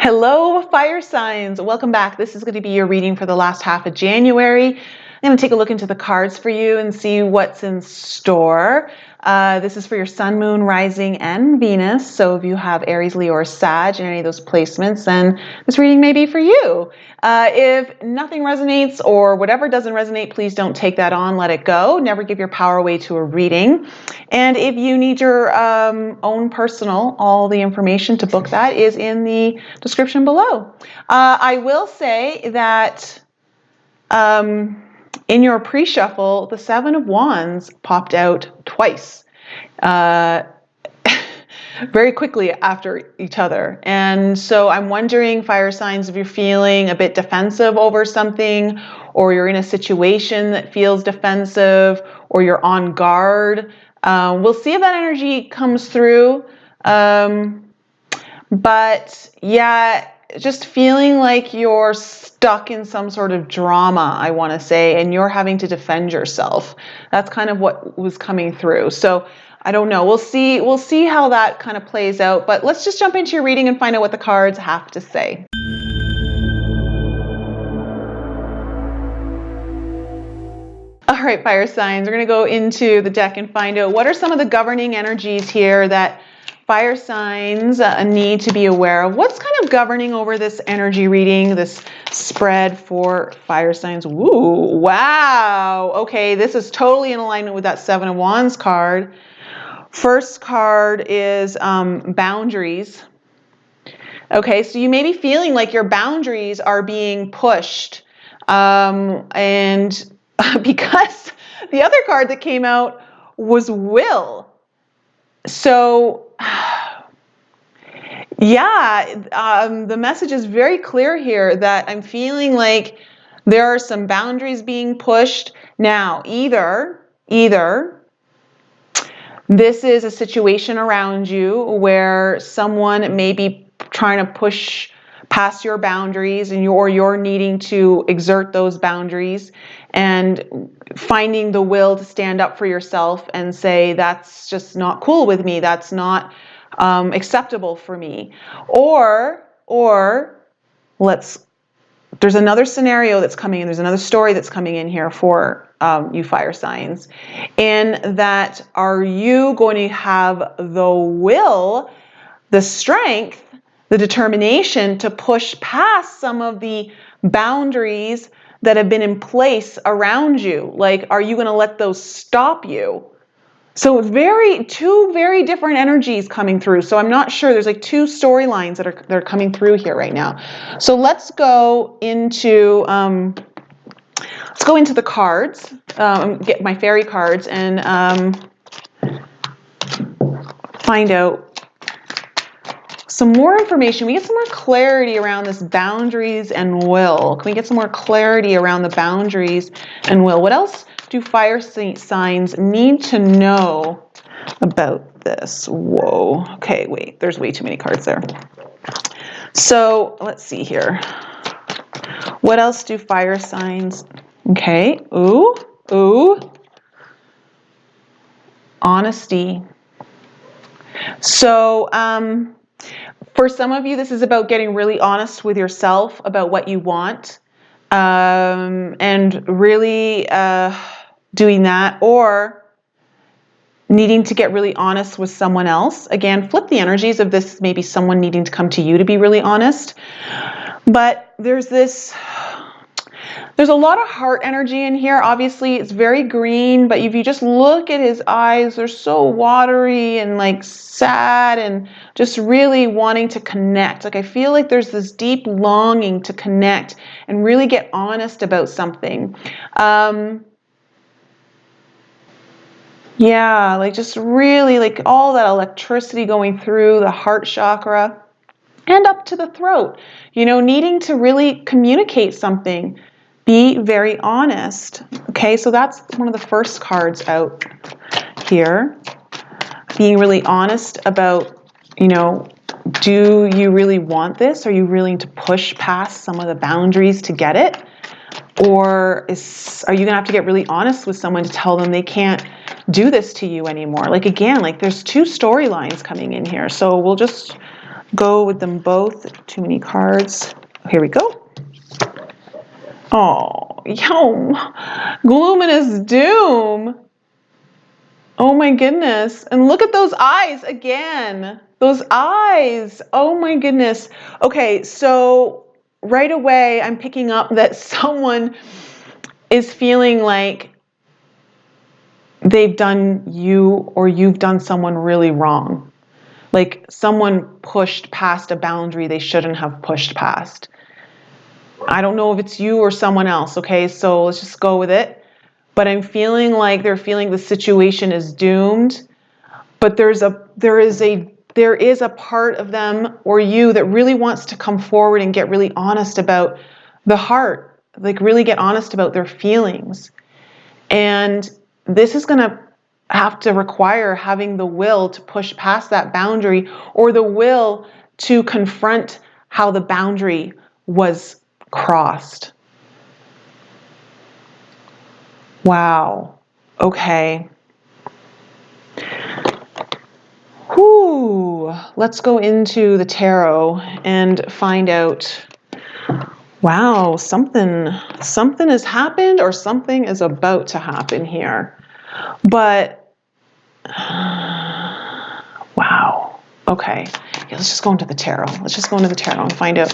Hello, fire signs. Welcome back. This is going to be your reading for the last half of January. I'm going to take a look into the cards for you and see what's in store. This is for your sun, moon, rising, and Venus. So if you have Aries, Leo, or Sag in any of those placements, then this reading may be for you. If nothing resonates or whatever doesn't resonate, please don't take that on. Let it go. Never give your power away to a reading. And if you need your own personal, all the information to book that is in the description below. I will say that in your pre-shuffle, the Seven of Wands popped out twice, very quickly after each other. And so I'm wondering, fire signs, if you're feeling a bit defensive over something, or you're in a situation that feels defensive, or you're on guard. We'll see if that energy comes through. But yeah, just feeling like you're stuck in some sort of drama, I want to say, and you're having to defend yourself. That's kind of what was coming through. So I don't know. We'll see how that kind of plays out. But let's just jump into your reading and find out what the cards have to say. All right, fire signs, we're going to go into the deck and find out what are some of the governing energies here that fire signs need to be aware of. What's kind of governing over this energy reading, this spread for fire signs? Ooh, wow. Okay, this is totally in alignment with that Seven of Wands card. First card is boundaries. Okay, so you may be feeling like your boundaries are being pushed. And because the other card that came out was will. So yeah, the message is very clear here that I'm feeling like there are some boundaries being pushed. Now, either this is a situation around you where someone may be trying to push past your boundaries and you're needing to exert those boundaries and finding the will to stand up for yourself and say, that's just not cool with me. That's not acceptable for me. Or there's another scenario that's coming in. There's another story that's coming in here for you fire signs. And that, are you going to have the will, the strength, the determination to push past some of the boundaries that have been in place around you? Like, are you going to let those stop you? So two very different energies coming through. So I'm not sure. There's like two storylines that are coming through here right now. So let's go into the cards. Get my fairy cards and find out some more information. We get some more clarity around this boundaries and will. Can we get some more clarity around the boundaries and will? What else do fire signs need to know about this? Whoa. Okay, wait. There's way too many cards there. So let's see here. What else do fire signs? Okay. Ooh. Honesty. So, for some of you, this is about getting really honest with yourself about what you want, and really doing that, or needing to get really honest with someone else. Again, flip the energies of this, maybe someone needing to come to you to be really honest. But there's a lot of heart energy in here. Obviously, it's very green, but if you just look at his eyes, they're so watery and like sad and just really wanting to connect. Like, I feel like there's this deep longing to connect and really get honest about something. Yeah, like just really like all that electricity going through the heart chakra and up to the throat, needing to really communicate something. Be very honest. Okay, so that's one of the first cards out here. Being really honest about, do you really want this? Are you willing to push past some of the boundaries to get it? Or are you going to have to get really honest with someone to tell them they can't do this to you anymore? Like, again, like there's two storylines coming in here. So we'll just go with them both. Too many cards. Here we go. Oh, yo, Gloom Doom. Oh my goodness. And look at those eyes again. Those eyes. Oh my goodness. Okay, so right away I'm picking up that someone is feeling like they've done you or you've done someone really wrong. Like someone pushed past a boundary they shouldn't have pushed past. I don't know if it's you or someone else, okay? So let's just go with it. But I'm feeling like they're feeling the situation is doomed. But there is a part of them or you that really wants to come forward and get really honest about the heart, like really get honest about their feelings. And this is going to have to require having the will to push past that boundary or the will to confront how the boundary was crossed. Wow. Okay. Whew. Let's go into the tarot and find out. Wow, something has happened or something is about to happen here. But wow. Okay. Yeah, let's just go into the tarot. Let's just go into the tarot and find out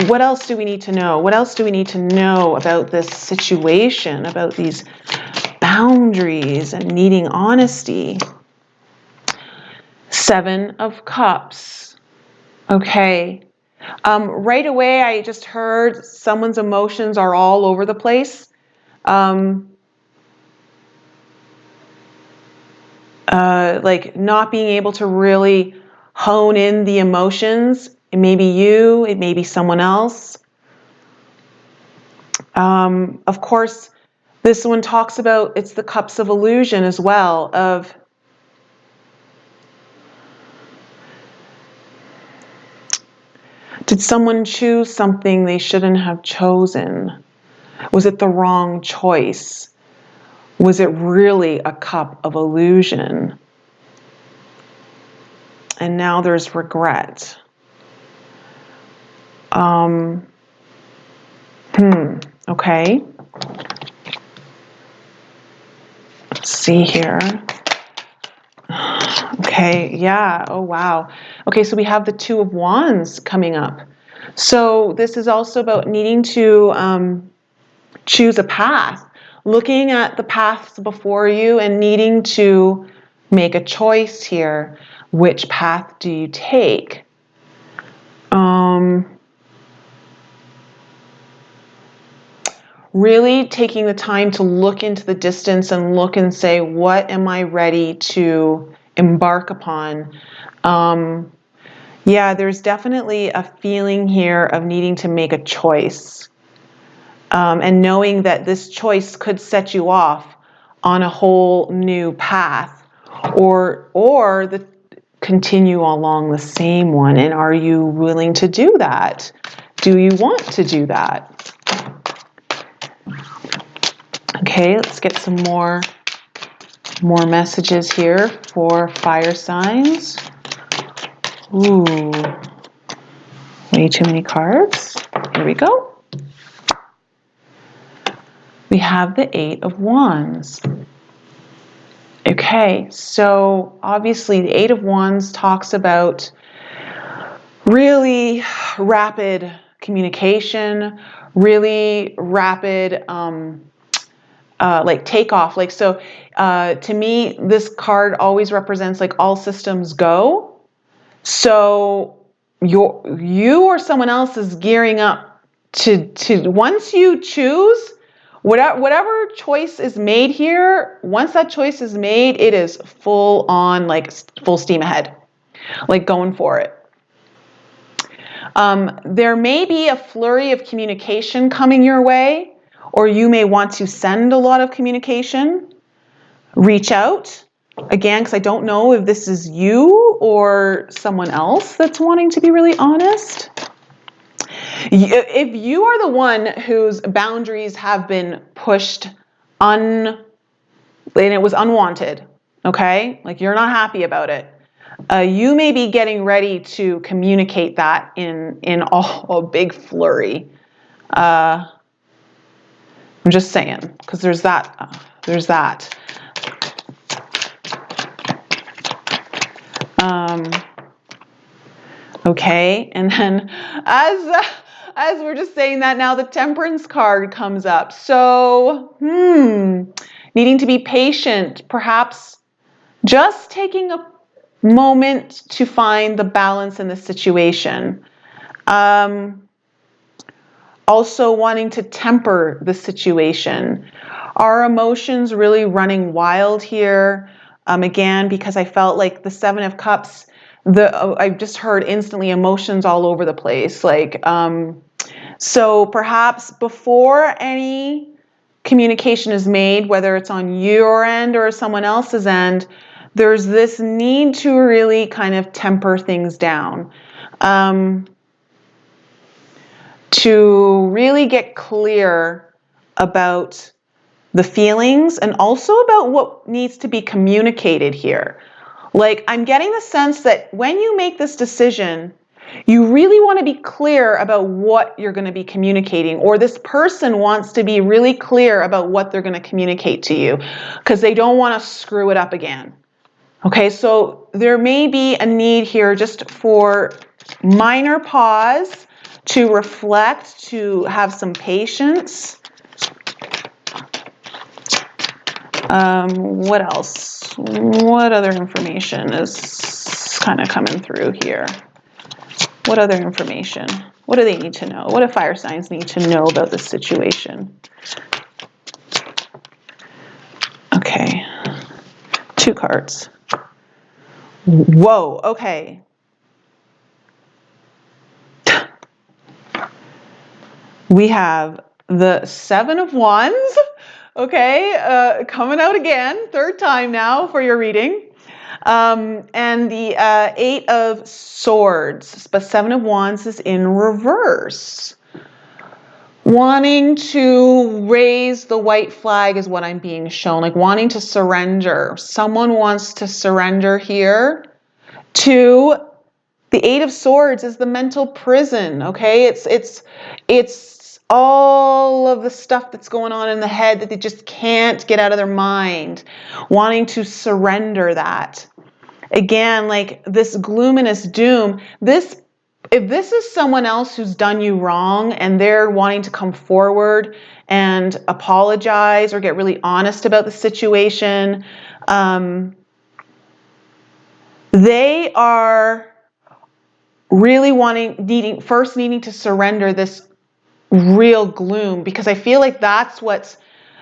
what else do we need to know? What else do we need to know about this situation, about these boundaries and needing honesty? 7 of Cups. Okay. Right away, I just heard someone's emotions are all over the place. Like not being able to really hone in the emotions. It may be you, it may be someone else. Of course, this one talks about, it's the cups of illusion as well, of did someone choose something they shouldn't have chosen? Was it the wrong choice? Was it really a cup of illusion? And now there's regret. Okay. Let's see here. Okay, yeah, oh wow. Okay, so we have the 2 of Wands coming up. So this is also about needing to choose a path, looking at the paths before you and needing to make a choice here. Which path do you take? Really taking the time to look into the distance and look and say, what am I ready to embark upon? Yeah, there's definitely a feeling here of needing to make a choice. And knowing that this choice could set you off on a whole new path or continue along the same one. And are you willing to do that? Do you want to do that? Okay, let's get some more messages here for fire signs. Ooh, way too many cards. Here we go. We have the 8 of Wands. Okay, so obviously the 8 of Wands talks about really rapid communication, really rapid like takeoff. Like, so to me, this card always represents like all systems go. So you or someone else is gearing up to once you choose, whatever choice is made here, once that choice is made, it is full on, like full steam ahead, like going for it. There may be a flurry of communication coming your way, or you may want to send a lot of communication. Reach out. Again, because I don't know if this is you or someone else that's wanting to be really honest. If you are the one whose boundaries have been pushed and it was unwanted, okay? Like you're not happy about it. You may be getting ready to communicate that in a big flurry. I'm just saying, because there's that. There's that. Okay, and then as we're just saying that now, the Temperance card comes up. So, needing to be patient, perhaps just taking a moment to find the balance in the situation. Also wanting to temper the situation. Are emotions really running wild here? Again, because I felt like the Seven of Cups, I just heard instantly emotions all over the place. Like, so perhaps before any communication is made, whether it's on your end or someone else's end, there's this need to really kind of temper things down. To really get clear about the feelings and also about what needs to be communicated here. Like, I'm getting the sense that when you make this decision, you really want to be clear about what you're going to be communicating, or this person wants to be really clear about what they're going to communicate to you because they don't want to screw it up again. Okay, so there may be a need here just for minor pause, to reflect, to have some patience. What else? What other information is kind of coming through here? What other information? What do they need to know? What do fire signs need to know about this situation? Okay, 2 cards. Whoa, okay. We have the 7 of Wands, okay, coming out again, 3rd time now for your reading. And the 8 of Swords, but 7 of Wands is in reverse. Wanting to raise the white flag is what I'm being shown, like wanting to surrender. Someone wants to surrender here to the 8 of Swords is the mental prison, okay? It's all of the stuff that's going on in the head that they just can't get out of their mind, wanting to surrender that. Again, like this gloominess doom, if this is someone else who's done you wrong and they're wanting to come forward and apologize or get really honest about the situation, they are really needing to surrender this real gloom, because I feel like that's what's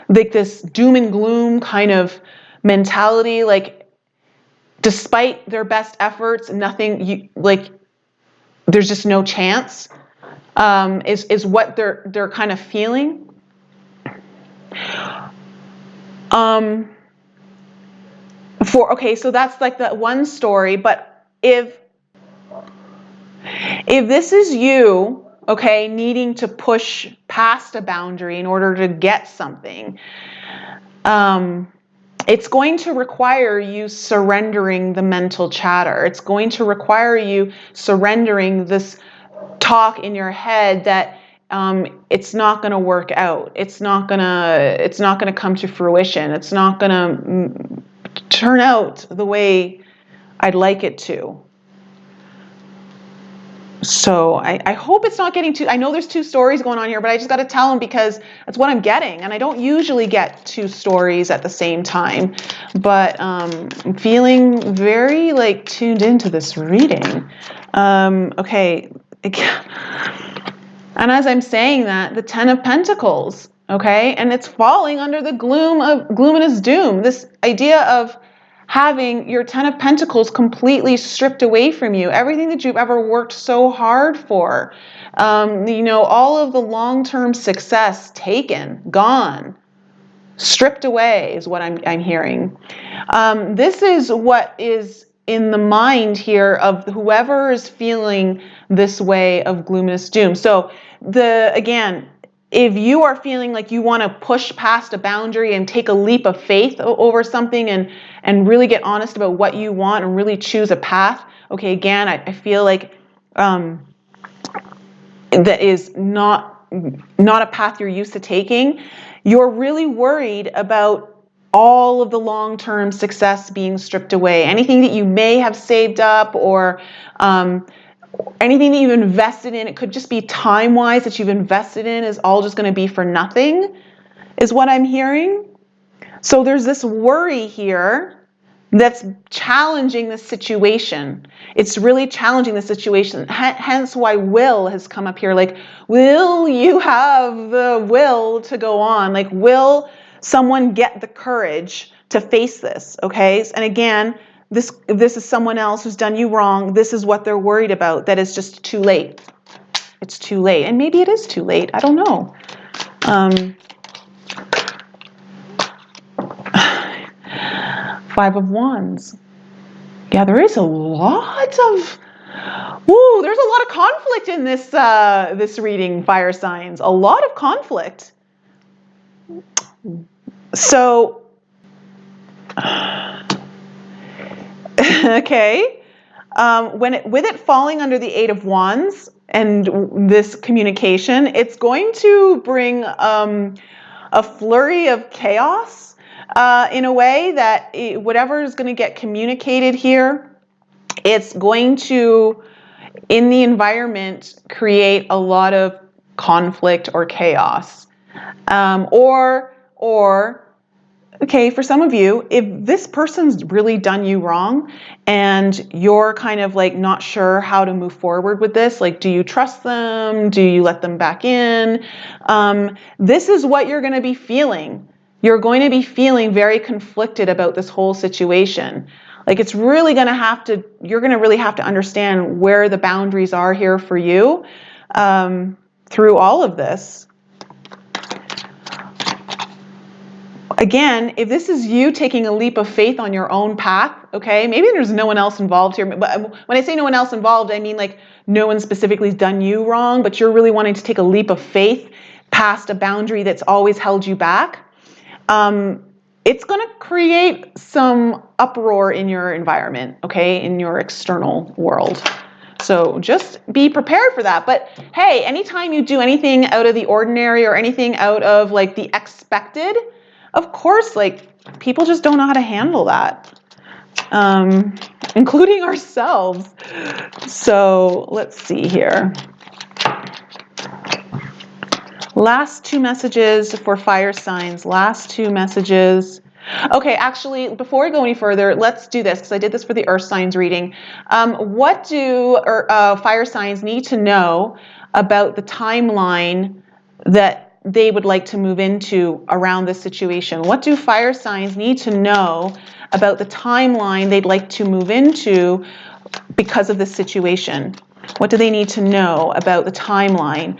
like this doom and gloom kind of mentality. Like, despite their best efforts, there's just no chance, is what they're kind of feeling. So that's like the one story, but if this is you, okay, needing to push past a boundary in order to get something, it's going to require you surrendering the mental chatter. It's going to require you surrendering this talk in your head that it's not going to work out. It's not going to come to fruition. It's not going to turn out the way I'd like it to. So I hope it's not getting too, I know there's 2 stories going on here, but I just got to tell them because that's what I'm getting. And I don't usually get 2 stories at the same time, but I'm feeling very like tuned into this reading. Okay. And as I'm saying that, the 10 of Pentacles, okay, and it's falling under the gloominess doom, this idea of having your 10 of Pentacles completely stripped away from you, everything that you've ever worked so hard for, all of the long-term success taken, gone, stripped away is what I'm hearing. This is what is in the mind here of whoever is feeling this way of gloominess doom. So again, if you are feeling like you want to push past a boundary and take a leap of faith over something and really get honest about what you want and really choose a path, okay, again, I feel like that is not a path you're used to taking. You're really worried about all of the long-term success being stripped away. Anything that you may have saved up, or anything that you've invested in, it could just be time-wise that you've invested in, is all just going to be for nothing, is what I'm hearing. So there's this worry here that's challenging the situation. It's really challenging the situation. Hence why will has come up here. Like, will you have the will to go on? Like, will someone get the courage to face this? Okay. And again, if this is someone else who's done you wrong, this is what they're worried about, that it's just too late. It's too late. And maybe it is too late. I don't know. Five of Wands. Yeah, there is a lot of, there's a lot of conflict in this this reading, fire signs. A lot of conflict. So, okay, with it falling under the Eight of Wands and this communication, it's going to bring a flurry of chaos in a way that whatever is going to get communicated here, it's going to, in the environment, create a lot of conflict or chaos. Okay, for some of you, if this person's really done you wrong and you're kind of like not sure how to move forward with this, like, do you trust them? Do you let them back in? This is what you're going to be feeling. You're going to be feeling very conflicted about this whole situation. Like, it's really going to you're going to really have to understand where the boundaries are here for you through all of this. Again, if this is you taking a leap of faith on your own path, okay, maybe there's no one else involved here. But when I say no one else involved, I mean like no one specifically has done you wrong, but you're really wanting to take a leap of faith past a boundary that's always held you back. It's going to create some uproar in your environment, okay, in your external world. So just be prepared for that. But hey, anytime you do anything out of the ordinary or anything out of like the expected, of course, like, people just don't know how to handle that, including ourselves. So let's see here. Last two messages for fire signs. Last two messages. Okay, actually, before we go any further, let's do this, because I did this for the earth signs reading. What do fire signs need to know about the timeline that they would like to move into around this situation? What do fire signs need to know about the timeline they'd like to move into because of this situation? What do they need to know about the timeline,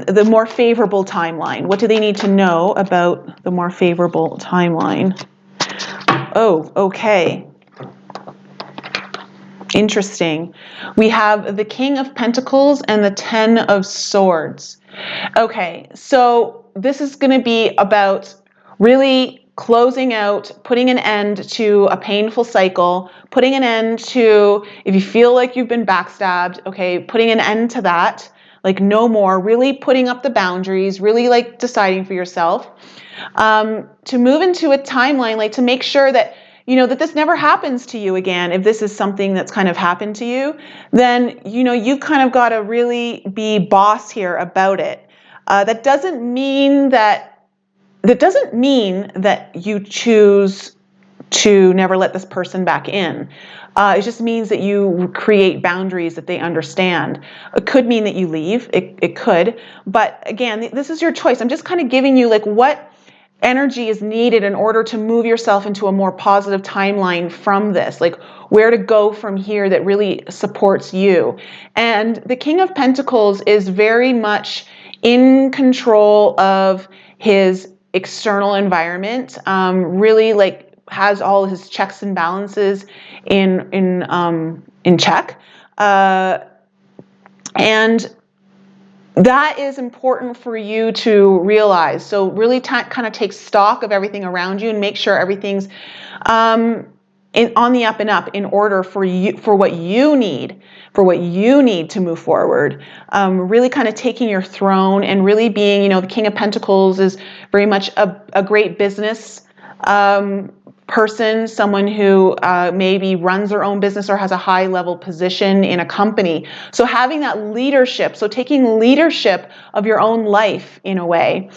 the more favorable timeline? What do they need to know about the more favorable timeline? Oh, okay. Interesting. We have the King of Pentacles and the Ten of Swords. Okay, so this is going to be about really closing out, putting an end to a painful cycle, putting an end to, if you feel like you've been backstabbed, okay, putting an end to that, like no more, really putting up the boundaries, really like deciding for yourself, to move into a timeline, like to make sure that, you know, that this never happens to you again. If this is something that's kind of happened to you, then, you know, you kind of got to really be boss here about it. That doesn't mean that you choose to never let this person back in. It just means that you create boundaries that they understand. It could mean that you leave. It could. But again, this is your choice. I'm just kind of giving you like what energy is needed in order to move yourself into a more positive timeline from this, like where to go from here that really supports you. And the King of Pentacles is very much in control of his external environment, really like has all his checks and balances in check. And that is important for you to realize. So really kind of take stock of everything around you and make sure everything's on the up and up in order for you, for what you need to move forward. Really kind of taking your throne and really being, the King of Pentacles is very much a great business person, someone who maybe runs their own business or has a high level position in a company. So having that leadership, so taking leadership of your own life in a way,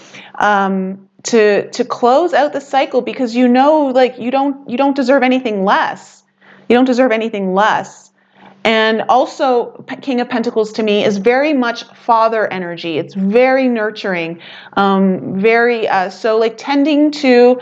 to close out the cycle, because you don't deserve anything less. You don't deserve anything less. And also, King of Pentacles to me is very much father energy. It's very nurturing, so like tending to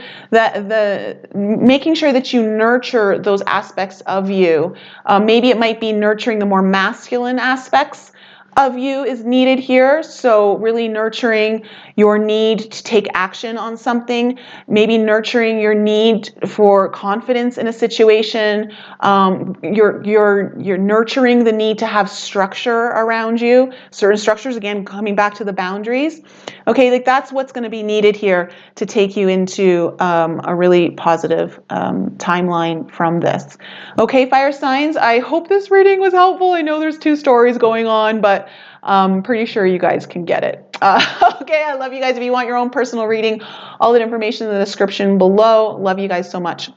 making sure that you nurture those aspects of you. Maybe it might be nurturing the more masculine aspects of you is needed here. So really nurturing your need to take action on something, maybe nurturing your need for confidence in a situation. You're nurturing the need to have structure around you. Certain structures, again, coming back to the boundaries. Okay, like that's what's going to be needed here to take you into a really positive timeline from this. Okay, fire signs, I hope this reading was helpful. I know there's 2 stories going on, but I'm pretty sure you guys can get it. Okay, I love you guys. If you want your own personal reading, all that information in the description below. Love you guys so much.